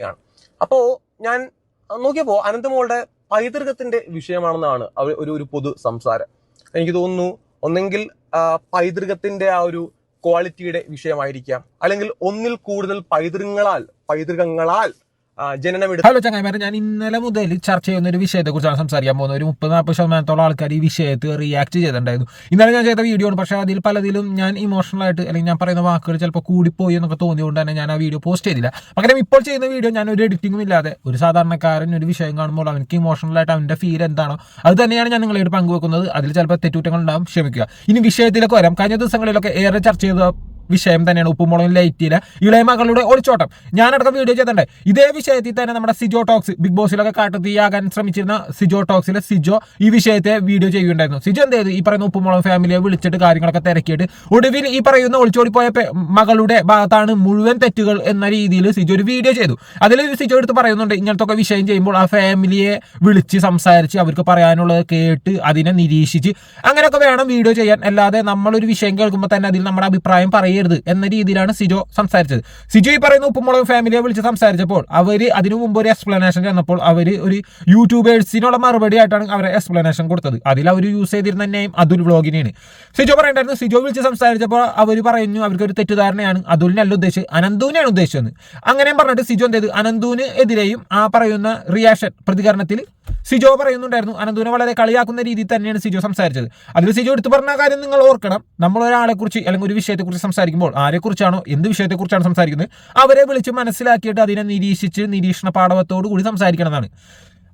ാണ്. അപ്പോ ഞാൻ നോക്കിയപ്പോ അനന്തമോളുടെ പൈതൃകത്തിന്റെ വിഷയമാണെന്നാണ് ഒരു പൊതു സംസാരം. എനിക്ക് തോന്നുന്നു ഒന്നെങ്കിൽ പൈതൃകത്തിന്റെ ആ ഒരു ക്വാളിറ്റിയുടെ വിഷയമായിരിക്കാം, അല്ലെങ്കിൽ ഒന്നിൽ കൂടുതൽ പൈതൃകങ്ങളാൽ ജനനമെടുത്ത. ഹലോ ചങ്ങായിമാരെ, ഞാൻ ഇന്നലെ മുതൽ ചർച്ച ചെയ്യുന്ന ഒരു വിഷയത്തെ കുറിച്ചാണ് സംസാരിക്കാൻ പോകുന്നത്. ഒരു 30-40% ആൾക്കാർ ഈ വിഷയത്തിൽ റിയാക്ട് ചെയ്തിട്ടുണ്ടായിരുന്നു. ഇന്നലെ ഞാൻ ചെയ്ത വീഡിയോ ആണ്, പക്ഷേ അതിൽ പലതിലും ഞാൻ ഇമോഷണൽ ആയിട്ട് അല്ലെങ്കിൽ ഞാൻ പറയുന്ന വാക്കുകൾ ചിലപ്പോൾ കൂടിപ്പോയി എന്നൊക്കെ തോന്നിയതുകൊണ്ട് തന്നെ ഞാൻ ആ വീഡിയോ പോസ്റ്റ് ചെയ്തില്ല. പകരം ഇപ്പോൾ ചെയ്യുന്ന വീഡിയോ ഞാൻ ഒരു എഡിറ്റിംഗും ഇല്ലാതെ ഒരു സാധാരണക്കാരൻ ഒരു വിഷയം കാണുമ്പോൾ അവനക്ക് ഇമോഷണലായിട്ട് അവൻ്റെ ഫീൽ എന്താണോ അത് തന്നെയാണ് ഞാൻ നിങ്ങളോട് പങ്കുവെക്കുന്നത്. അതിൽ ചിലപ്പോൾ തെറ്റുകുറ്റങ്ങൾ ഉണ്ടാകും, ക്ഷമിക്കുക. ഇനി വിഷയത്തിലേക്ക് വരാം. കഴിഞ്ഞ ദിവസങ്ങളിലൊക്കെ ഏറെ ചർച്ച ചെയ്ത വിഷയം തന്നെയാണ് ഉപ്പുമുളകും ലൈറ്റിലെ ഇളയ മകളുടെ ഒളിച്ചോട്ടം. ഞാനടക്കം വീഡിയോ ചെയ്തിട്ടുണ്ട് ഇതേ വിഷയത്തിൽ തന്നെ. നമ്മുടെ സിജോ ടോക്സ്, ബിഗ് ബോസിലൊക്കെ കാട്ടുതീയാകാൻ ശ്രമിച്ചിരുന്ന സിജോ ടോക്സിലെ സിജോ ഈ വിഷയത്തെ വീഡിയോ ചെയ്യുന്നുണ്ടായിരുന്നു. സിജോ എന്ത് ചെയ്തു? ഈ പറയുന്ന ഉപ്പുമുളകും ഫാമിലിയെ വിളിച്ചിട്ട് കാര്യങ്ങളൊക്കെ തിരക്കിയിട്ട് ഒടുവിൽ ഈ പറയുന്ന ഒളിച്ചോടിപ്പോയ മകളുടെ ഭാഗത്താണ് മുഴുവൻ തെറ്റുകൾ എന്ന രീതിയിൽ സിജോ ഒരു വീഡിയോ ചെയ്തു. അതിൽ സിജോ എടുത്ത് പറയുന്നുണ്ട്, ഇങ്ങനത്തെ വിഷയം ചെയ്യുമ്പോൾ ആ ഫാമിലിയെ വിളിച്ച് സംസാരിച്ച് അവർക്ക് പറയാനുള്ളത് കേട്ട് അതിനെ നിരീക്ഷിച്ച് അങ്ങനെയൊക്കെ വേണം വീഡിയോ ചെയ്യാൻ. അല്ലാതെ നമ്മളൊരു വിഷയം കേൾക്കുമ്പോൾ തന്നെ അതിൽ നമ്മുടെ അഭിപ്രായം പറയുക എന്ന രീതിയിലാണ് സിജോ സംസാരിച്ചത്. സിജോ ഈ പറയുന്ന ഉപ്പുമുളക് ഫാമിലിയെ വിളിച്ച് സംസാരിച്ചപ്പോൾ അവര് അതിനു മുമ്പ് ഒരു എക്സ്പ്ലനേഷൻ ചെന്നപ്പോൾ അവര് ഒരു യൂട്യൂബേഴ്സിനുള്ള മറുപടി ആയിട്ടാണ് അവരെ എക്സ്പ്ലനേഷൻ കൊടുത്തത്. അതിൽ അവർ യൂസ് ചെയ്തിരുന്ന നെയിം അതുൽ വ്ലോഗിനെയാണ്. സിജോ പറയണ്ടായിരുന്നു, സിജോ വിളിച്ച് സംസാരിച്ചപ്പോൾ അവർ പറഞ്ഞു അവർക്ക് ഒരു തെറ്റിദ്ധാരണയാണ്, അതുലിനല്ല ഉദ്ദേശിച്ചത്, അനന്തുവിനെയാണ് ഉദ്ദേശിച്ചത്. അങ്ങനെയും പറഞ്ഞിട്ട് സിജോ എന്ത് ചെയ്തു? അനന്തുവിന് എതിരെയും ആ പറയുന്ന റിയാക്ഷൻ പ്രതികരണത്തിൽ സിജോ പറയുന്നുണ്ടായിരുന്നു. അനന്തുവിനെ വളരെ കളിയാക്കുന്ന രീതിയിൽ തന്നെയാണ് സിജോ സംസാരിച്ചത്. അതിൽ സിജോ എടുത്തു പറഞ്ഞ കാര്യം നിങ്ങൾ ഓർക്കണം. നമ്മൾ ഒരാളെ കുറിച്ച് അല്ലെങ്കിൽ ഒരു വിഷയത്തെക്കുറിച്ച് സംസാരിക്കുമ്പോൾ ആരെക്കുറിച്ചാണോ എന്ത് വിഷയത്തെക്കുറിച്ചാണ് സംസാരിക്കുന്നത് അവരെ വിളിച്ച് മനസ്സിലാക്കിയിട്ട് അതിനെ നിരീക്ഷിച്ച് നിരീക്ഷണ പാഠവത്തോടു കൂടി സംസാരിക്കണമെന്നാണ്.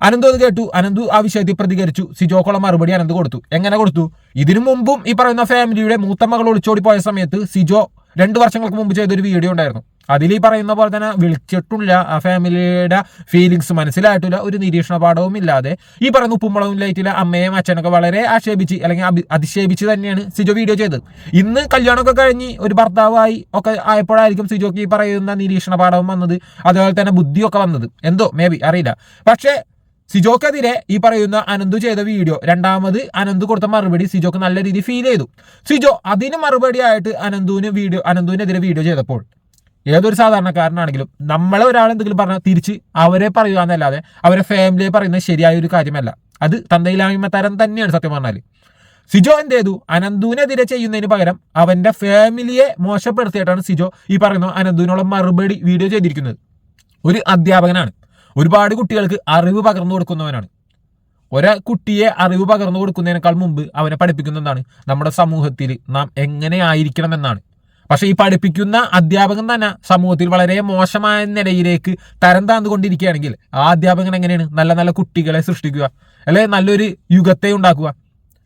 അനന്തു അത് കേട്ടു. അനന്തു ആ വിഷയത്തിൽ പ്രതികരിച്ചു. സിജോക്കുള്ള മറുപടി അനന്തു കൊടുത്തു. എങ്ങനെ കൊടുത്തു? ഇതിനു മുമ്പും ഈ പറയുന്ന ഫാമിലിയുടെ മൂത്ത മകൾ ഒളിച്ചോടി പോയ സമയത്ത് സിജോ 2 വർഷങ്ങൾക്ക് മുമ്പ് ചെയ്തൊരു വീഡിയോ ഉണ്ടായിരുന്നു. അതിൽ ഈ പറയുന്ന പോലെ തന്നെ വിളിച്ചിട്ടില്ല, ആ ഫാമിലിയുടെ ഫീലിങ്സ് മനസ്സിലായിട്ടില്ല, ഒരു നിരീക്ഷണ പാഠവും ഇല്ലാതെ ഈ പറയുന്ന ഉപ്പുമുളകും ലൈറ്റിലെ അമ്മയും അച്ഛനൊക്കെ വളരെ ആക്ഷേപിച്ച് അല്ലെങ്കിൽ അധിക്ഷേപിച്ച് തന്നെയാണ് സിജോ വീഡിയോ ചെയ്തത്. ഇന്ന് കല്യാണമൊക്കെ കഴിഞ്ഞ് ഒരു ഭർത്താവായി ഒക്കെ ആയപ്പോഴായിരിക്കും സിജോക്ക് ഈ പറയുന്ന നിരീക്ഷണ പാഠവും വന്നത്, അതുപോലെ തന്നെ ബുദ്ധിയൊക്കെ വന്നത്. എന്തോ മേ ബി അറിയില്ല. പക്ഷേ സിജോക്കെതിരെ ഈ പറയുന്ന അനന്തു ചെയ്ത വീഡിയോ, രണ്ടാമത് അനന്തു കൊടുത്ത മറുപടി സിജോക്ക് നല്ല രീതിയിൽ ഫീൽ ചെയ്തു. സിജോ അതിന് മറുപടി ആയിട്ട് അനന്തുവിനെതിരെ വീഡിയോ ചെയ്തപ്പോൾ ഏതൊരു സാധാരണക്കാരനാണെങ്കിലും നമ്മളെ ഒരാൾ എന്തെങ്കിലും പറഞ്ഞാൽ തിരിച്ച് അവരെ പറയുക എന്നല്ലാതെ അവരെ ഫാമിലിയെ പറയുന്നത് ശരിയായ ഒരു കാര്യമല്ല. അത് തന്തയിലായ്മ തരം തന്നെയാണ് സത്യം പറഞ്ഞാൽ. സിജോ എന്ത് ചെയ്തു? അനന്തുവിനെതിരെ ചെയ്യുന്നതിന് പകരം അവന്റെ ഫാമിലിയെ മോശപ്പെടുത്തിയിട്ടാണ് സിജോ ഈ പറയുന്ന അനന്തുവിനുള്ള മറുപടി വീഡിയോ ചെയ്തിരിക്കുന്നത്. ഒരു അധ്യാപകനാണ്, ഒരുപാട് കുട്ടികൾക്ക് അറിവ് പകർന്നു കൊടുക്കുന്നവനാണ്. കുട്ടിയെ അറിവ് പകർന്നു കൊടുക്കുന്നതിനേക്കാൾ മുമ്പ് അവനെ പഠിപ്പിക്കുന്ന എന്താണ്? നമ്മുടെ സമൂഹത്തിൽ നാം എങ്ങനെ ആയിരിക്കണം എന്നാണ്. പക്ഷെ ഈ പഠിപ്പിക്കുന്ന അധ്യാപകൻ തന്നെ സമൂഹത്തിൽ വളരെ മോശമായ നിലയിലേക്ക് തരം താന്നുകൊണ്ടിരിക്കുകയാണെങ്കിൽ ആ അധ്യാപകൻ എങ്ങനെയാണ് നല്ല നല്ല കുട്ടികളെ സൃഷ്ടിക്കുക, അല്ലെ നല്ലൊരു യുഗത്തെ ഉണ്ടാക്കുക?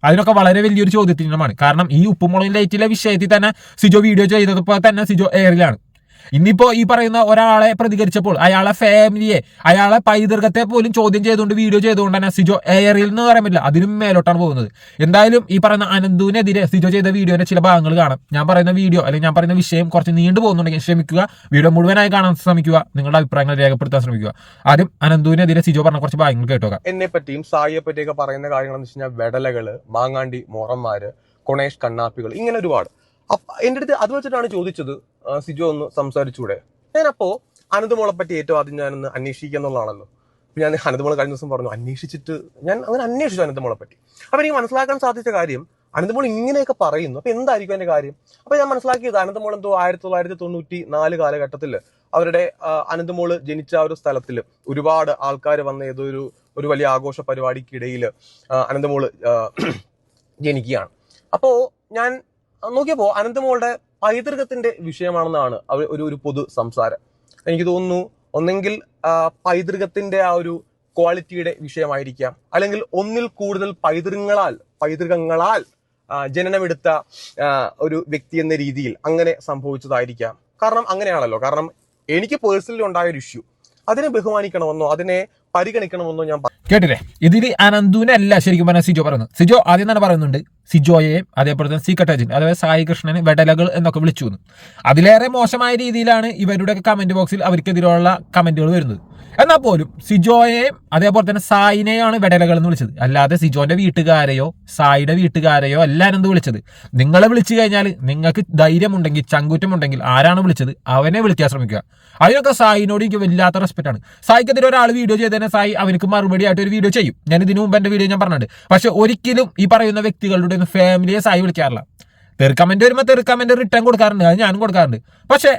അതിനൊക്കെ വളരെ വലിയൊരു ചോദ്യചിഹ്നമാണ്. കാരണം ഈ ഉപ്പുമുളകിൻ ലൈറ്റിലെ വിഷയത്തിൽ തന്നെ സിജോ വീഡിയോ ചെയ്തപ്പോൾ തന്നെ സിജോ എയറിലാണ്. ഇന്നിപ്പോ ഈ പറയുന്ന ഒരാളെ പ്രതികരിച്ചപ്പോൾ അയാളെ ഫാമിലിയെ, അയാളെ പൈതൃകത്തെ പോലും ചോദ്യം ചെയ്തുകൊണ്ട് വീഡിയോ ചെയ്തുകൊണ്ട് തന്നെ സിജോ എയറിൽ എന്ന് പറയാൻ പറ്റില്ല, അതിനും മേലോട്ടാണ് പോകുന്നത്. എന്തായാലും ഈ പറയുന്ന അനന്തുവിനെതിരെ സിജോ ചെയ്ത വീഡിയോയുടെ ചില ഭാഗങ്ങൾ കാണാം. ഞാൻ പറയുന്ന വീഡിയോ അല്ലെങ്കിൽ ഞാൻ പറയുന്ന വിഷയം കുറച്ച് നീണ്ടു പോകുന്നുണ്ടെങ്കിൽ ക്ഷമിക്കുക. വീഡിയോ മുഴുവനായി കാണാൻ ശ്രമിക്കുക, നിങ്ങളുടെ അഭിപ്രായങ്ങൾ രേഖപ്പെടുത്താൻ ശ്രമിക്കുക. ആദ്യം അനന്തുവിനെതിരെ സിജോ പറഞ്ഞ കുറച്ച് ഭാഗങ്ങൾ കേട്ടോക്കാം. എന്നെ പറ്റിയും സായിയെ പറ്റിയൊക്കെ പറയുന്ന കാര്യങ്ങൾ എന്ന് വെച്ച് കഴിഞ്ഞാൽ വെടലകള്, മാങ്ങാണ്ടി മോറന്മാര്, കൊണേഷ് കണ്ണാപ്പികൾ, ഇങ്ങനെ ഒരുപാട്. എന്റെ അടുത്ത് അത് വെച്ചിട്ടാണ് ചോദിച്ചത്, സിജോ ഒന്ന് സംസാരിച്ചൂടെ? ഞാനപ്പോ അനന്തമോളെ പറ്റി ഏറ്റവും ആദ്യം ഞാനൊന്ന് അന്വേഷിക്കുക എന്നുള്ളതാണല്ലോ. ഞാൻ അനന്തമോളെ കഴിഞ്ഞ ദിവസം പറഞ്ഞു അന്വേഷിച്ചിട്ട് ഞാൻ അങ്ങനെ അന്വേഷിച്ചു അനന്തമോളെ പറ്റി. അപ്പൊ എനിക്ക് മനസ്സിലാക്കാൻ സാധിച്ച കാര്യം, അനന്തമോൾ ഇങ്ങനെയൊക്കെ പറയുന്നു, അപ്പൊ എന്തായിരിക്കും എന്റെ കാര്യം? അപ്പൊ ഞാൻ മനസ്സിലാക്കിയത് അനന്തമോൾ എന്തോ 1994 കാലഘട്ടത്തിൽ അവരുടെ അനന്തമോള് ജനിച്ച ഒരു സ്ഥലത്തിൽ ഒരുപാട് ആൾക്കാർ വന്ന ഒരു വലിയ ആഘോഷ പരിപാടിക്കിടയിൽ അനന്തമോള് ജനിക്കുകയാണ്. അപ്പോ ഞാൻ നോക്കിയപ്പോ അനന്തമോളുടെ പൈതൃകത്തിന്റെ വിഷയമാണെന്നാണ് ഒരു പൊതു സംസാരം. എനിക്ക് തോന്നുന്നു ഒന്നെങ്കിൽ പൈതൃകത്തിന്റെ ആ ഒരു ക്വാളിറ്റിയുടെ വിഷയമായിരിക്കാം, അല്ലെങ്കിൽ ഒന്നിൽ കൂടുതൽ പൈതൃകങ്ങളാൽ ജനനമെടുത്ത ഒരു വ്യക്തി എന്ന രീതിയിൽ അങ്ങനെ സംഭവിച്ചതായിരിക്കാം. കാരണം അങ്ങനെയാണല്ലോ. കാരണം എനിക്ക് പേഴ്സണലി ഉണ്ടായ ഒരു ഇഷ്യൂ, അതിനെ ബഹുമാനിക്കണമെന്നോ അതിനെ പരിഗണിക്കണമെന്നോ ഞാൻ കേട്ടില്ലേ? ഇതിൽ അനന്തുവിനല്ല ശരിക്കും പറഞ്ഞാൽ സിജോ പറയുന്നത്. സിജോ ആദ്യം തന്നെ പറയുന്നുണ്ട് സിജോയെയും അതേപോലെ തന്നെ സീക്രട്ട് ഏജന്റ് അതായത് സായി കൃഷ്ണനെ വെടലകൾ എന്നൊക്കെ വിളിച്ചു എന്ന്. അതിലേറെ മോശമായ രീതിയിലാണ് ഇവരുടെ കമന്റ് ബോക്സിൽ അവർക്കെതിരെയുള്ള കമന്റുകൾ വരുന്നത്. എന്നാൽ പോലും സിജോയെയും അതേപോലെ തന്നെ സായിനെയാണ് വെടലകൾ എന്ന് വിളിച്ചത്. അല്ലാതെ സിജോന്റെ വീട്ടുകാരെയോ സായിയുടെ വീട്ടുകാരെയോ എല്ലാവരും എന്ത് വിളിച്ചത്. നിങ്ങളെ വിളിച്ചു കഴിഞ്ഞാൽ നിങ്ങൾക്ക് ധൈര്യമുണ്ടെങ്കിൽ ചങ്കൂറ്റമുണ്ടെങ്കിൽ ആരാണ് വിളിച്ചത് അവനെ വിളിക്കാൻ ശ്രമിക്കുക. അതിനൊക്കെ സായിനോട് എനിക്ക് വല്ലാത്ത റെസ്പെക്ട് ആണ്. സായിക്കെതിരെ ഒരാൾ വീഡിയോ ചെയ്തതിനെ സായി അവർക്ക് മറുപടി ആയിട്ട് ഒരു വീഡിയോ ചെയ്യും. ഞാൻ ഇതിനു മുമ്പ് എന്റെ വീഡിയോ ഞാൻ പറഞ്ഞിട്ടുണ്ട്. പക്ഷെ ഒരിക്കലും ഈ പറയുന്ന വ്യക്തികളുടെ ഫാമിലിയെ സായി വിളിക്കാറില്ല. തെറുക്കമെന്റ് വരുമ്പോൾ തെറുക്കമെന്റ് റിട്ടേൺ കൊടുക്കാറുണ്ട്, അത് ഞാനും കൊടുക്കാറുണ്ട്. പക്ഷേ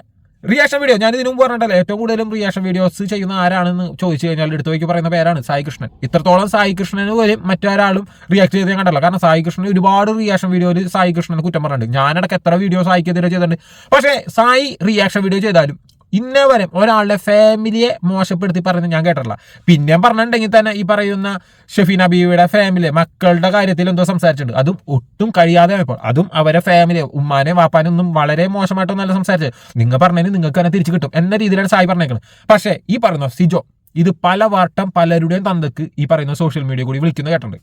റിയാക്ഷൻ വീഡിയോ ഞാൻ ഇതിനു മുമ്പ് പറഞ്ഞിട്ടല്ലോ, ഏറ്റവും കൂടുതലും റിയാക്ഷൻ വീഡിയോസ് ചെയ്യുന്ന ആരാണെന്ന് ചോദിച്ചു കഴിഞ്ഞാൽ എടുത്തു വയ്ക്ക് പറയുന്ന പേരാണ് സായി കൃഷ്ണൻ. ഇത്രത്തോളം സായി കൃഷ്ണന് പോലും മറ്റൊരാളും റിയാക്ട് ചെയ്ത് ഞാൻ കണ്ടല്ലോ. കാരണം സായി കൃഷ്ണൻ ഒരുപാട് റിയാക്ഷൻ വീഡിയോയിൽ സായി കൃഷ്ണനെ കുറ്റം പറഞ്ഞിട്ടുണ്ട്. ഞാനിടയ്ക്ക് എത്ര വീഡിയോ സായിക്കെതിരെ ചെയ്തിട്ടുണ്ട്. പക്ഷേ സായി റിയാക്ഷൻ വീഡിയോ ചെയ്താലും ഇന്നേ വരെ ഒരാളുടെ ഫാമിലിയെ മോശപ്പെടുത്തി പറയുന്നത് ഞാൻ കേട്ടിട്ടില്ല. പിന്നെയും പറഞ്ഞിട്ടുണ്ടെങ്കിൽ തന്നെ ഈ പറയുന്ന ഷെഫീന ബീവിയുടെ ഫാമിലി മക്കളുടെ കാര്യത്തിൽ എന്തോ സംസാരിച്ചിട്ടുണ്ട്. അതും ഒട്ടും കഴിയാതെ ഇപ്പോൾ അതും അവരെ ഫാമിലി ഉമ്മാനെ വാപ്പാനും ഒന്നും വളരെ മോശമായിട്ടൊന്നല്ല സംസാരിച്ചത്. നിങ്ങൾ പറഞ്ഞതിന് നിങ്ങൾക്ക് തന്നെ തിരിച്ചു കിട്ടും എന്ന രീതിയിലാണ് സായി പറഞ്ഞേക്കുന്നത്. പക്ഷേ ഈ പറയുന്ന സിജോ ഇത് പല വട്ടം പലരുടെയും തന്തക്ക് ഈ പറയുന്ന സോഷ്യൽ മീഡിയ കൂടി വിളിക്കുന്നത് കേട്ടിട്ടുണ്ട്.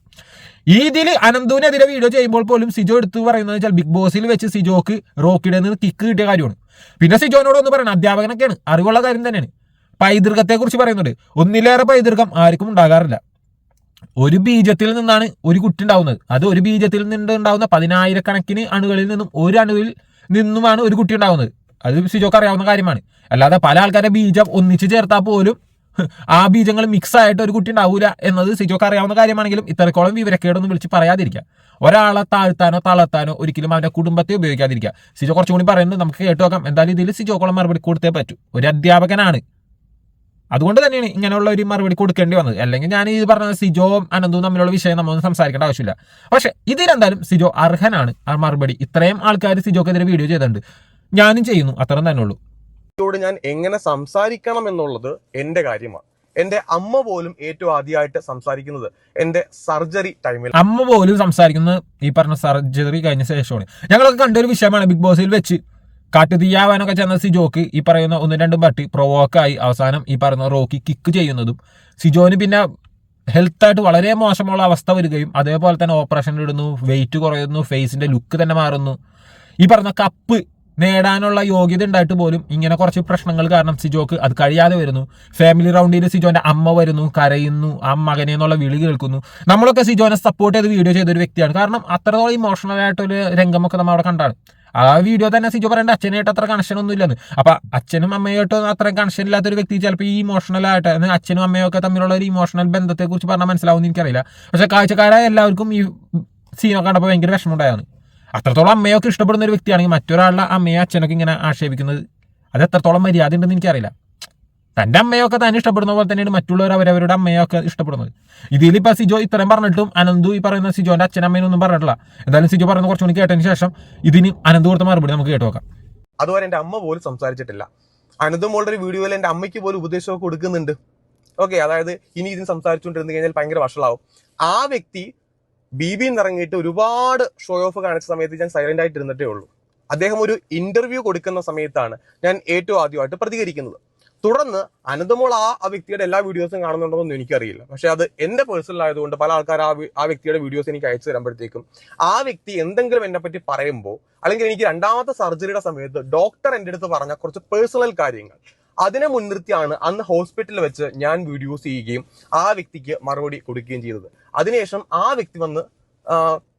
ഇതിൽ അനന്തുവിനെതിരെ വീഡിയോ ചെയ്യുമ്പോൾ പോലും സിജോ എടുത്തു പറയുന്നത് വെച്ചാൽ ബിഗ് ബോസിൽ വെച്ച് സിജോക്ക് റോക്കിയുടെ നിന്ന് കിക്ക് കിട്ടിയ കാര്യമാണ്. പിന്നെ സിജോനോട് ഒന്ന് പറയണം, അധ്യാപകനൊക്കെയാണ്, അറിവുള്ള കാര്യം തന്നെയാണ്. പൈതൃകത്തെ കുറിച്ച് പറയുന്നുണ്ട്. ഒന്നിലേറെ പൈതൃകം ആർക്കും ഉണ്ടാകാറില്ല. ഒരു ബീജത്തിൽ നിന്നാണ് ഒരു കുട്ടി ഉണ്ടാവുന്നത്. അത് ഒരു ബീജത്തിൽ നിന്ന് ഉണ്ടാവുന്ന 10,000-കണക്കിന് അണുകളിൽ നിന്നും ഒരു അണുവിൽ നിന്നുമാണ് ഒരു കുട്ടി ഉണ്ടാവുന്നത്. അത് സിജോക്ക് അറിയാവുന്ന കാര്യമാണ്. അല്ലാതെ പല ആൾക്കാരുടെ ബീജം ഒന്നിച്ച് ചേർത്താൽ പോലും ആ ബീജങ്ങൾ മിക്സ് ആയിട്ട് ഒരു കുട്ടി ഉണ്ടാവില്ല എന്നത് സിജോക്ക് അറിയാവുന്ന കാര്യമാണെങ്കിലും ഇത്രത്തോളം വിവരക്കേടൊന്നും വിളിച്ച് പറയാതിരിക്കുക. ഒരാളെ താഴ്ത്താനോ തളർത്താനോ ഒരിക്കലും അവന്റെ കുടുംബത്തെ ഉപയോഗിക്കാതിരിക്കുക. സിജോ കുറച്ചും കൂടി പറയുന്നത് നമുക്ക് കേട്ടു നോക്കാം. എന്തായാലും ഇതിൽ സിജോക്കോളം മറുപടി കൊടുത്തേ പറ്റൂ. ഒരു അധ്യാപകനാണ്, അതുകൊണ്ട് തന്നെയാണ് ഇങ്ങനെയുള്ള ഒരു മറുപടി കൊടുക്കേണ്ടി വന്നത്. അല്ലെങ്കിൽ ഞാൻ ഈ പറഞ്ഞ സിജോവും അനന്തും തമ്മിലുള്ള വിഷയം നമ്മളൊന്നും സംസാരിക്കേണ്ട ആവശ്യമില്ല. പക്ഷെ ഇതിലെന്തായാലും സിജോ അർഹനാണ് ആ മറുപടി. ഇത്രയും ആൾക്കാർ സിജോക്കെതിരെ വീഡിയോ ചെയ്തിട്ടുണ്ട്, ഞാനും ചെയ്യുന്നു, അത്ര തന്നെ ഉള്ളൂ. ോട് ഞാൻ എങ്ങനെ സംസാരിക്കണം എന്നുള്ളത് എന്റെ കാര്യമാണ്. എന്റെ അമ്മ പോലും ഏറ്റവും ആദ്യമായിട്ട് സംസാരിക്കുന്നത് എന്റെ സർജറി ടൈമിൽ. അമ്മ പോലും സംസാരിക്കുന്നത് ഈ പറഞ്ഞ സർജറി കഴിഞ്ഞ ശേഷമാണ്. ഞങ്ങളൊക്കെ കണ്ടൊരു വിഷയമാണ് ബിഗ് ബോസിൽ വെച്ച് കാട്ടുതീയാവാനൊക്കെ ചെന്ന സിജോക്ക് ഈ പറയുന്ന 1-2 പട്ടി പ്രൊവോക്കായി അവസാനം ഈ പറയുന്ന റോക്കി കിക്ക് ചെയ്യുന്നതും സിജോന് പിന്നെ ഹെൽത്തായിട്ട് വളരെ മോശമുള്ള അവസ്ഥ വരികയും അതേപോലെ തന്നെ ഓപ്പറേഷൻ ഇടുന്നു, വെയിറ്റ് കുറയുന്നു, ഫേസിന്റെ ലുക്ക് തന്നെ മാറുന്നു. ഈ പറഞ്ഞ കപ്പ് നേടാനുള്ള യോഗ്യത ഉണ്ടായിട്ട് പോലും ഇങ്ങനെ കുറച്ച് പ്രശ്നങ്ങൾ കാരണം സിജോക്ക് അത് കഴിയാതെ വരുന്നു. ഫാമിലി റൗണ്ടിൽ സിജോന്റെ അമ്മ വരുന്നു, കരയുന്നു, ആ മകനെ എന്നുള്ള വിളി കേൾക്കുന്നു. നമ്മളൊക്കെ സിജോനെ സപ്പോർട്ട് ചെയ്ത് വീഡിയോ ചെയ്തൊരു വ്യക്തിയാണ്. കാരണം അത്രത്തോളം ഇമോഷണൽ ആയിട്ടൊരു രംഗമൊക്കെ നമ്മൾ അവിടെ കണ്ടാണ്. ആ വീഡിയോ തന്നെ സിജോ പറയേണ്ട അച്ഛനായിട്ട് അത്ര കണക്ഷൻ ഒന്നും ഇല്ലെന്ന്. അപ്പൊ അച്ഛനും അമ്മയായിട്ടും അത്ര കണക്ഷൻ ഇല്ലാത്തൊരു വ്യക്തി ചിലപ്പോൾ ഈ ഇമോഷണൽ ആയിട്ട് അച്ഛനും അമ്മയൊക്കെ തമ്മിലുള്ള ഒരു ഇമോഷണൽ ബന്ധത്തെ കുറിച്ച് പറഞ്ഞാൽ മനസ്സിലാവുമെന്ന് എനിക്കറിയില്ല. പക്ഷെ കാഴ്ചക്കാരായ എല്ലാവർക്കും ഈ സീനൊക്കെ കണ്ടപ്പോൾ ഭയങ്കര വിഷമമുണ്ടായാണ്. അത്രത്തോളം അമ്മയൊക്കെ ഇഷ്ടപ്പെടുന്ന ഒരു വ്യക്തിയാണെങ്കിൽ മറ്റൊരാളുടെ അമ്മയോ അച്ഛനൊക്കെ ഇങ്ങനെ ആക്ഷേപിക്കുന്നത് അത് എത്രത്തോളം മര്യാദ ഉണ്ടെന്ന് എനിക്കറിയില്ല. തൻ്റെ അമ്മയൊക്കെ തന്നെ ഇഷ്ടപ്പെടുന്ന പോലെ തന്നെയാണ് മറ്റുള്ളവർ അവരവരുടെ അമ്മയൊക്കെ ഇഷ്ടപ്പെടുന്നത്. ഇതിലിപ്പോൾ സിജോ ഇത്രയും പറഞ്ഞിട്ടും അനന്തു ഈ പറയുന്ന സിജോന്റെ അച്ഛനമ്മേനൊന്നും പറഞ്ഞിട്ടില്ല. എന്തായാലും സിജോ പറയുന്ന കുറച്ചുകൂടി കേട്ടതിന് ശേഷം ഇതിന് അനന്തു കൊടുത്ത മറുപടി നമുക്ക് കേട്ടു നോക്കാം. അതുവരെ എന്റെ അമ്മ പോലും സംസാരിച്ചിട്ടില്ല. അനന്തു മോളുടെ ഒരു വീഡിയോയിൽ എന്റെ അമ്മയ്ക്ക് പോലും ഉപദേശമൊക്കെ കൊടുക്കുന്നുണ്ട്. ഓക്കെ, അതായത് ഇനി ഇതിന് സംസാരിച്ചുകൊണ്ടിരുന്നു കഴിഞ്ഞാൽ ഭയങ്കര വഷളാവും. ആ വ്യക്തി ബിബിയിൽ ഇറങ്ങിയിട്ട് ഒരുപാട് ഷോ ഓഫ് കാണിച്ച സമയത്ത് ഞാൻ സൈലന്റ് ആയിട്ട് ഇരുന്നിട്ടേ ഉള്ളൂ. അദ്ദേഹം ഒരു ഇന്റർവ്യൂ കൊടുക്കുന്ന സമയത്താണ് ഞാൻ ഏറ്റവും ആദ്യമായിട്ട് പ്രതികരിക്കുന്നത്. തുടർന്ന് അനന്തമോൾ ആ വ്യക്തിയുടെ എല്ലാ വീഡിയോസും കാണുന്നുണ്ടോന്നും എനിക്കറിയില്ല. പക്ഷെ അത് എന്റെ പേഴ്സണൽ ആയതുകൊണ്ട് പല ആൾക്കാർ ആ വ്യക്തിയുടെ വീഡിയോസ് എനിക്ക് അയച്ചു തരുമ്പോഴത്തേക്കും ആ വ്യക്തി എന്തെങ്കിലും എന്നെ പറ്റി പറയുമ്പോൾ, അല്ലെങ്കിൽ എനിക്ക് 2ാമത്തെ സർജറിയുടെ സമയത്ത് ഡോക്ടർ എൻ്റെ അടുത്ത് പറഞ്ഞ കുറച്ച് പേഴ്സണൽ കാര്യങ്ങൾ അതിനെ മുൻനിർത്തിയാണ് അന്ന് ഹോസ്പിറ്റലിൽ വെച്ച് ഞാൻ വീഡിയോസ് ചെയ്യുകയും ആ വ്യക്തിക്ക് മറുപടി കൊടുക്കുകയും ചെയ്തത്. അതിനുശേഷം ആ വ്യക്തി വന്ന്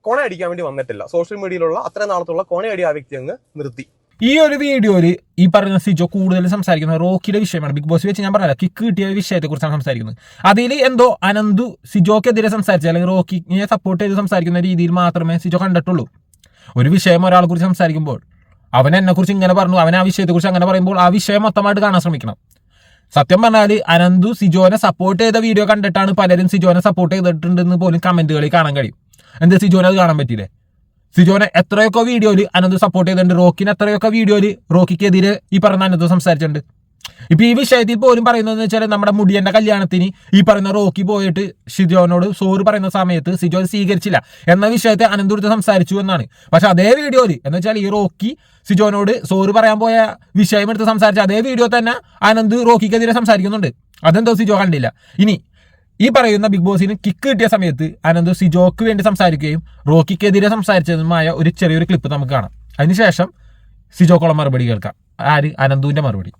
കൊണയടിക്കാൻ വേണ്ടി വന്നിട്ടില്ല. സോഷ്യൽ മീഡിയയിലുള്ള അത്ര നാളത്തുള്ള കൊണയടി ആ വ്യക്തി അങ്ങ് നിർത്തി. ഈ ഒരു വീഡിയോയിൽ ഈ പറയുന്ന സിജോ കൂടുതൽ സംസാരിക്കുന്നത് റോക്കിയുടെ വിഷയമാണ്. ബിഗ് ബോസ് വെച്ച് ഞാൻ പറഞ്ഞില്ല, കിക്ക് കിട്ടിയ വിഷയത്തെ കുറിച്ചാണ് സംസാരിക്കുന്നത്. അതിൽ എന്തോ അനന്തു സിജോക്കെതിരെ സംസാരിച്ച അല്ലെങ്കിൽ റോക്കിനെ സപ്പോർട്ട് ചെയ്ത് സംസാരിക്കുന്ന രീതിയിൽ മാത്രമേ സിജോ കണ്ടിട്ടുള്ളൂ. ഒരു വിഷയം ഒരാളെ കുറിച്ച് സംസാരിക്കുമ്പോൾ അവൻ എന്നെ കുറിച്ച് ഇങ്ങനെ പറഞ്ഞു, അവൻ ആ വിഷയത്തെക്കുറിച്ച് അങ്ങനെ പറയുമ്പോൾ ആ വിഷയം മൊത്തമായിട്ട് കാണാൻ ശ്രമിക്കണം. സത്യം പറഞ്ഞാൽ അനന്തു സിജോനെ സപ്പോർട്ട് ചെയ്ത വീഡിയോ കണ്ടിട്ടാണ് പലരും സിജോനെ സപ്പോർട്ട് ചെയ്തിട്ടുണ്ടെന്ന് പോലും കമന്റുകളിൽ കാണാൻ കഴിയും. എന്താ സിജോനെ അത് കാണാൻ പറ്റിയില്ലേ? സിജോനെ എത്രയൊക്കെ വീഡിയോയിൽ അനന്തു സപ്പോർട്ട് ചെയ്തിട്ടുണ്ട്. റോക്കിന് എത്രയൊക്കെ വീഡിയോയിൽ റോക്കിക്കെതിരെ ഈ പറഞ്ഞ അനന്തു സംസാരിച്ചിട്ടുണ്ട്. ഇപ്പൊ ഈ വിഷയത്തിൽ പോലും പറയുന്നതെന്ന് വെച്ചാൽ നമ്മുടെ മുടിയന്റെ കല്യാണത്തിന് ഈ പറയുന്ന റോക്കി പോയിട്ട് സിജോനോട് സോറി പറയുന്ന സമയത്ത് സിജോ സ്വീകരിച്ചില്ല എന്ന വിഷയത്തെ അനന്തുടുത്ത് സംസാരിച്ചു എന്നാണ്. പക്ഷെ അതേ വീഡിയോയിൽ എന്ന് വെച്ചാൽ ഈ റോക്കി സിജോനോട് സോറി പറയാൻ പോയ വിഷയം എടുത്ത് സംസാരിച്ച അതേ വീഡിയോ തന്നെ അനന്ത് റോക്കിക്കെതിരെ സംസാരിക്കുന്നുണ്ട്. അതെന്തോ സിജോ കണ്ടില്ല. ഇനി ഈ പറയുന്ന ബിഗ് ബോസിന് കിക്ക് കിട്ടിയ സമയത്ത് അനന്ത് സിജോക്ക് വേണ്ടി സംസാരിക്കുകയും റോക്കിക്കെതിരെ സംസാരിച്ചതുമായ ഒരു ചെറിയൊരു ക്ലിപ്പ് നമുക്ക് കാണാം. അതിനുശേഷം സിജോക്കുള്ള മറുപടി കേൾക്കാം. അനന്തുവിന്റെ മറുപടി.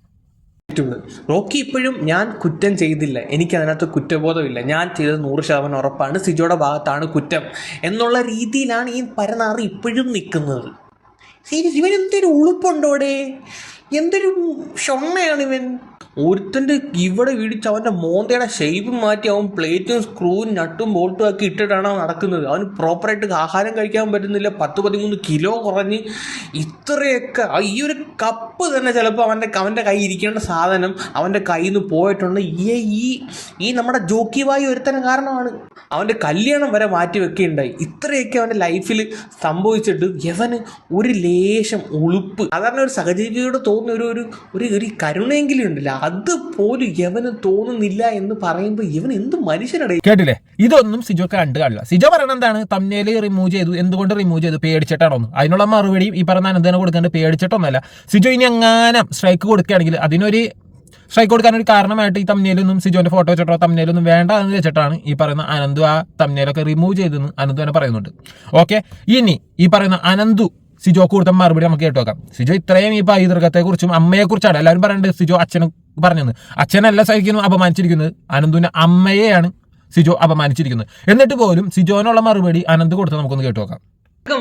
റോക്കി ഇപ്പോഴും ഞാൻ കുറ്റം ചെയ്തില്ല, എനിക്ക് അതിനകത്ത് കുറ്റബോധമില്ല, ഞാൻ ചെയ്തത് 100% ഉറപ്പാണ്, സിജോയുടെ ഭാഗത്താണ് കുറ്റം എന്നുള്ള രീതിയിലാണ് ഈ പരനാറി ഇപ്പോഴും നിൽക്കുന്നത്. സീരിയസ്, ഇവൻ എന്തൊരു ഉളുപ്പുണ്ടോടെ, എന്തൊരു ഷൊണ്ണയാണ് ഇവൻ. ഒരുത്തൻ്റെ ഇവിടെ ഇടിച്ച് അവൻ്റെ മോന്തയുടെ ഷേപ്പ് മാറ്റി അവൻ പ്ലേറ്റും സ്ക്രൂവും നട്ടും ബോൾട്ടും ഒക്കെ ഇട്ടിട്ടാണ് അവൻ നടക്കുന്നത്. അവന് പ്രോപ്പറായിട്ട് ആഹാരം കഴിക്കാൻ പറ്റുന്നില്ല, 10-13 കിലോ കുറഞ്ഞ് ഇത്രയൊക്കെ. ഈ ഒരു കപ്പ് തന്നെ ചിലപ്പോൾ അവൻ്റെ കൈ ഇരിക്കേണ്ട സാധനം അവൻ്റെ കയ്യിൽ നിന്ന് പോയിട്ടുണ്ട്. ഈ നമ്മുടെ ജോക്കിവായി ഒരുത്തന കാരണമാണ്. അവൻ്റെ കല്യാണം വരെ മാറ്റി വെക്കുകയുണ്ടായി. ഇത്രയൊക്കെ അവൻ്റെ ലൈഫിൽ സംഭവിച്ചിട്ട് യവന് ഒരു ലേശം ഉളുപ്പ്, സാധാരണ ഒരു സഹജീവിയോട് തോന്നുന്ന ഒരു കരുണയെങ്കിലും ഉണ്ടല്ല, അതുപോലും യവന് തോന്നുന്നില്ല എന്ന് പറയുമ്പോൾ ഇവൻ എന്ത് മനുഷ്യനടേ. കേട്ടില്ലേ, ഇതൊന്നും സിജോ കാണില്ല. സിജോ പറയണത് എന്താണ്, തമ്മില് റിമൂവ് ചെയ്തു, എന്തുകൊണ്ട് റിമൂവ് ചെയ്തു, പേടിച്ചിട്ടാണോ? അതിനുള്ള മറുപടി ഈ പറഞ്ഞ അനന്തനെ കൊടുക്കേണ്ട പേടിച്ചിട്ടൊന്നല്ല. സിജോ ഇനി എങ്ങാനും സ്ട്രൈക്ക് കൊടുക്കുകയാണെങ്കിൽ അതിനൊരു സ്ട്രൈക്ക് കൊടുക്കാൻ ഒരു കാരണമായിട്ട് ഈ തമ്മിലൊന്നും സിജോന്റെ ഫോട്ടോ വെച്ചിട്ടോ തമ്മിലൊന്നും വേണ്ട എന്ന് വെച്ചിട്ടാണ് ഈ പറയുന്ന അനന്തു ആ തമ്മിലൊക്കെ റിമൂവ് ചെയ്തെന്ന് അനന്തു തന്നെ പറയുന്നുണ്ട്. ഓക്കെ, ഇനി ഈ പറയുന്ന അനന്തു സിജോ കൊടുത്ത മറുപടി നമുക്ക് കേട്ടു നോക്കാം. സിജോ ഇത്രയും ഈ പൈതൃകത്തെ കുറിച്ചും അമ്മയെ കുറിച്ചാണ് എല്ലാവരും പറയുന്നത്. സിജോ അച്ഛനെ പറഞ്ഞത്, അച്ഛനല്ല സഹിക്കുന്നു അപമാനിച്ചിരിക്കുന്നത്, അനന്തുവിന്റെ അമ്മയെയാണ് സിജോ അപമാനിച്ചിരിക്കുന്നത്. എന്നിട്ട് പോലും സിജോനുള്ള മറുപടി അനന്ത് കൊടുത്ത് നമുക്കൊന്ന് കേട്ടു നോക്കാം.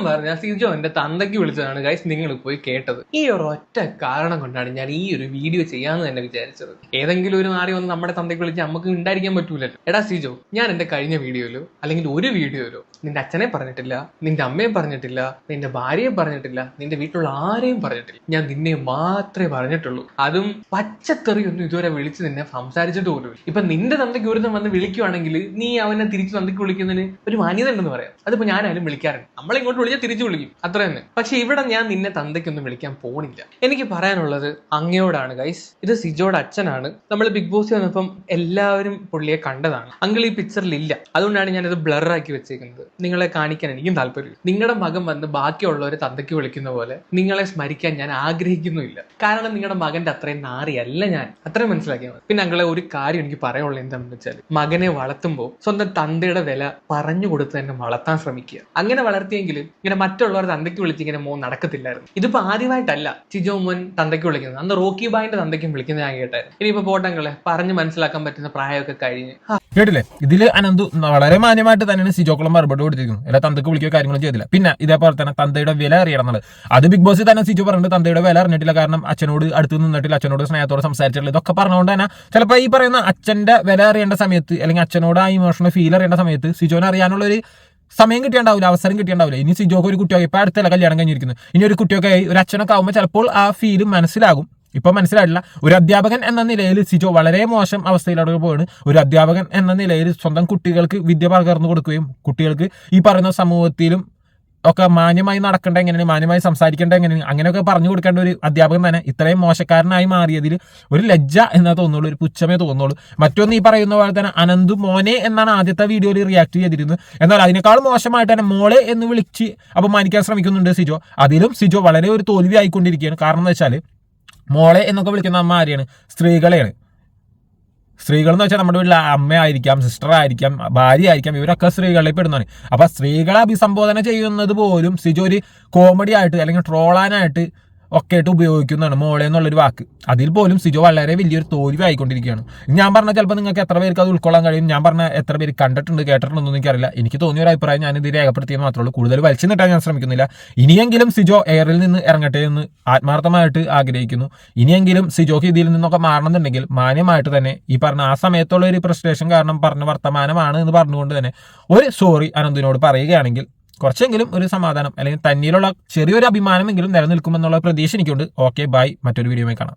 പറഞ്ഞ സിജോ എന്റെ തന്തയ്ക്ക് വിളിച്ചതാണ് ഗൈസ്, നിങ്ങൾ പോയി കേട്ടത്. ഈ ഒരു ഒറ്റ കാരണം കൊണ്ടാണ് ഞാൻ ഈ ഒരു വീഡിയോ ചെയ്യാന്ന് തന്നെ വിചാരിച്ചത്. ഏതെങ്കിലും ഒരു നാറി വന്ന് നമ്മുടെ തന്തയ്ക്ക് വിളിച്ച് നമുക്ക് ഉണ്ടായിരിക്കാൻ പറ്റൂലല്ലോ. എടാ സിജോ, ഞാൻ എന്റെ കഴിഞ്ഞ വീഡിയോയിലോ അല്ലെങ്കിൽ ഒരു വീഡിയോയിലോ നിന്റെ അച്ഛനെ പറഞ്ഞിട്ടില്ല, നിന്റെ അമ്മയെ പറഞ്ഞിട്ടില്ല, നിന്റെ ഭാര്യയെ പറഞ്ഞിട്ടില്ല, നിന്റെ വീട്ടിലുള്ള ആരെയും പറഞ്ഞിട്ടില്ല. ഞാൻ നിന്നെ മാത്രമേ പറഞ്ഞിട്ടുള്ളൂ. അതും പച്ചക്കറിയൊന്നും ഇതുവരെ വിളിച്ച് നിന്നെ സംസാരിച്ചിട്ട് പോലും. ഇപ്പൊ നിന്റെ തന്തയ്ക്ക് ഒരുത്തം വന്ന് വിളിക്കുവാണെങ്കിൽ നീ അവനെ തിരിച്ച് തന്തയ്ക്ക് വിളിക്കുന്നതിന് ഒരു മാന്യത ഉണ്ടെന്ന് പറയാം. അതിപ്പോ ഞാനായാലും വിളിക്കാറുണ്ട്, നമ്മളിങ്ങോട്ട് വിളിച്ചാൽ തിരിച്ചു വിളിക്കും, അത്ര തന്നെ. പക്ഷെ ഇവിടെ ഞാൻ നിന്നെ തന്തയ്ക്കൊന്നും വിളിക്കാൻ പോണില്ല. എനിക്ക് പറയാനുള്ളത് അങ്ങയോടാണ് ഗൈസ്. ഇത് സിജോയുടെ അച്ഛനാണ്. നമ്മൾ ബിഗ് ബോസ് വന്നപ്പം എല്ലാവരും പുള്ളിയെ കണ്ടതാണ്. അങ്കിൾ ഈ പിക്ചറിൽ ഇല്ല, അതുകൊണ്ടാണ് ഞാനിത് ബ്ലറാക്കി വെച്ചേക്കുന്നത്. നിങ്ങളെ കാണിക്കാൻ എനിക്കും താല്പര്യമില്ല. നിങ്ങളുടെ മകൻ വന്ന് ബാക്കിയുള്ളവർ തന്തയ്ക്ക് വിളിക്കുന്ന പോലെ നിങ്ങളെ സ്മരിക്കാൻ ഞാൻ ആഗ്രഹിക്കുന്നുമില്ല. കാരണം നിങ്ങളുടെ മകന്റെ അത്രയും നാറിയല്ല ഞാൻ, അത്രയും മനസ്സിലാക്കിയാൽ മതി. പിന്നെ അങ്ങളെ ഒരു കാര്യം എനിക്ക് പറയാനുള്ളത് എന്താണെന്ന് വെച്ചാൽ, മകനെ വളർത്തുമ്പോൾ സ്വന്തം തന്തയുടെ വില പറഞ്ഞു കൊടുത്ത് തന്നെ വളർത്താൻ ശ്രമിക്കുക. അങ്ങനെ വളർത്തിയെങ്കിൽ ഇങ്ങനെ മറ്റുള്ളവർ തന്തയ്ക്ക് വിളിച്ച് ഇങ്ങനെ മോൻ നടക്കത്തില്ലായിരുന്നു. ഇതിപ്പോ ആദ്യമായിട്ടല്ല സിജോ മോൻ തന്തയ്ക്ക് വിളിക്കുന്നത്, അന്ന് റോക്കി ബായിന്റെ തന്തയ്ക്കും വിളിക്കുന്നത് ഞാൻ കേട്ടായിരുന്നു. ഇനിയിപ്പോ പോട്ടങ്ങളെ പറഞ്ഞ് മനസ്സിലാക്കാൻ പറ്റുന്ന പ്രായമൊക്കെ കഴിഞ്ഞ്. കേട്ടില്ലേ, ഇതില് അനന്തു വളരെ മാന്യമായിട്ട് തന്നെയാണ് സിജോക്കുള്ള മറുപടി കൊടുത്തിരിക്കുന്നത്. എല്ലാ തന്തയ്ക്ക് വിളിക്കുക കാര്യങ്ങളും ചെയ്തില്ല. പിന്നെ ഇതേപോലെ തന്നെ തന്തയുടെ വില അറിയണം എന്നുള്ളത് അത് ബിഗ് ബോസിൽ തന്നെ സിജോ പറഞ്ഞിട്ട് തന്തയുടെ വില അറിഞ്ഞിട്ടില്ല. കാരണം അച്ഛനോട് അടുത്ത് നിന്നിട്ടില്ല, അച്ഛനോട് സ്നേഹത്തോടെ സംസാരിച്ചിട്ടില്ല. ഇതൊക്കെ പറഞ്ഞുകൊണ്ട് തന്നെ ചിലപ്പോൾ ഈ പറയുന്ന അച്ഛന്റെ വില അറിയേണ്ട സമയത്ത് അല്ലെങ്കിൽ അച്ഛനോട് ആ ഇമോഷണൽ ഫീൽ അറിയേണ്ട സമയത്ത് സിജോനെ അറിയാനുള്ള ഒരു സമയം കിട്ടിയുണ്ടാവില്ല, അവസരം കിട്ടിയുണ്ടാവില്ല. ഇനി സിജോക്ക് ഒരു കുട്ടിയൊക്കെ ഇപ്പൊ അടുത്തല്ല കല്യാണം കഴിഞ്ഞിരിക്കുന്നത്, ഇനി ഒരു കുട്ടിയൊക്കെ ഒരു അച്ഛനൊക്കെ ആകുമ്പോൾ ചിലപ്പോൾ ആ ഫീല് മനസ്സിലാകും. ഇപ്പൊ മനസ്സിലായിട്ടില്ല. ഒരു അധ്യാപകൻ എന്ന നിലയിൽ സിജോ വളരെ മോശം അവസ്ഥയിലൂടെ പോവാണ്. ഒരു അധ്യാപകൻ എന്ന നിലയിൽ സ്വന്തം കുട്ടികൾക്ക് വിദ്യ പകർന്നു കൊടുക്കുകയും കുട്ടികൾക്ക് ഈ പറയുന്ന സമൂഹത്തിലും ഒക്കെ മാന്യമായി നടക്കേണ്ട എങ്ങനെയാണ്, മാന്യമായി സംസാരിക്കേണ്ട എങ്ങനെയാണ്, അങ്ങനെയൊക്കെ പറഞ്ഞു കൊടുക്കേണ്ട ഒരു അധ്യാപകൻ തന്നെ ഇത്രയും മോശക്കാരനായി മാറിയതിൽ ഒരു ലജ്ജ എന്നാ തോന്നുള്ളൂ, ഒരു പുച്ഛമേ തോന്നുള്ളൂ. മറ്റൊന്ന് ഈ പറയുന്ന പോലെ തന്നെ അനന്തു മോനെ എന്നാണ് ആദ്യത്തെ വീഡിയോയിൽ റിയാക്ട് ചെയ്തിരുന്നത്. എന്നാൽ അതിനേക്കാൾ മോശമായിട്ട് തന്നെ മോളെ എന്ന് വിളിച്ച് അപമാനിക്കാൻ ശ്രമിക്കുന്നുണ്ട് സിജോ. അതിലും സിജോ വളരെ ഒരു തോൽവി ആയിക്കൊണ്ടിരിക്കുകയാണ്. കാരണം എന്താ വെച്ചാൽ മോളെ എന്നൊക്കെ വിളിക്കുന്ന അമ്മ ആരെയാണ്? സ്ത്രീകളെയാണ്. സ്ത്രീകൾ എന്ന് വെച്ചാൽ നമ്മുടെ വീട്ടിൽ അമ്മയായിരിക്കാം, സിസ്റ്റർ ആയിരിക്കാം, ഭാര്യ ആയിരിക്കാം, ഇവരൊക്കെ സ്ത്രീകളിൽ പെടുന്നതാണ്. അപ്പൊ സ്ത്രീകളെ അഭിസംബോധന ചെയ്യുന്നത് പോലും സിജോ ഒരു കോമഡി ആയിട്ട് അല്ലെങ്കിൽ ട്രോളാനായിട്ട് ഒക്കെ ആയിട്ട് ഉപയോഗിക്കുന്നതാണ് മോളെ എന്നുള്ളൊരു വാക്ക്. അതിൽ പോലും സിജോ വളരെ വലിയൊരു തോൽവി ആയിക്കൊണ്ടിരിക്കുകയാണ്. ഞാൻ പറഞ്ഞാൽ ചിലപ്പോൾ നിങ്ങൾക്ക് എത്ര പേർക്ക് അത് ഉൾക്കൊള്ളാൻ കഴിയും, ഞാൻ പറഞ്ഞ എത്ര പേര് കണ്ടിട്ടുണ്ട് കേട്ടിട്ടുണ്ടെന്ന് എനിക്കറിയില്ല. എനിക്ക് തോന്നിയ ഒരു അഭിപ്രായം ഞാൻ ഇത് രേഖപ്പെടുത്തിയെന്ന് മാത്രമേ ഉള്ളൂ. കൂടുതൽ വലിച്ചു നീട്ടാൻ ഞാൻ ശ്രമിക്കുന്നില്ല. ഇനിയെങ്കിലും സിജോ എയറിൽ നിന്ന് ഇറങ്ങട്ടെ എന്ന് ആത്മാർത്ഥമായിട്ട് ആഗ്രഹിക്കുന്നു. ഇനിയെങ്കിലും സിജോക്ക് ഇതിൽ നിന്നൊക്കെ മാറണമെന്നുണ്ടെങ്കിൽ മാന്യമായിട്ട് തന്നെ ഈ പറഞ്ഞ ആ സമയത്തുള്ള ഒരു ഫ്രസ്ട്രേഷൻ കാരണം പറഞ്ഞ വർത്തമാനമാണ് എന്ന് പറഞ്ഞുകൊണ്ട് തന്നെ ഒരു സോറി അനന്തിനോട് പറയുകയാണെങ്കിൽ കുറച്ചെങ്കിലും ഒരു സമാധാനം അല്ലെങ്കിൽ തന്നിലുള്ള ചെറിയൊരു അഭിമാനമെങ്കിലും നിലനിൽക്കുമെന്നുള്ള പ്രതീക്ഷ എനിക്കുണ്ട്. Okay, bye. മറ്റൊരു വീഡിയോയിൽ കാണാം.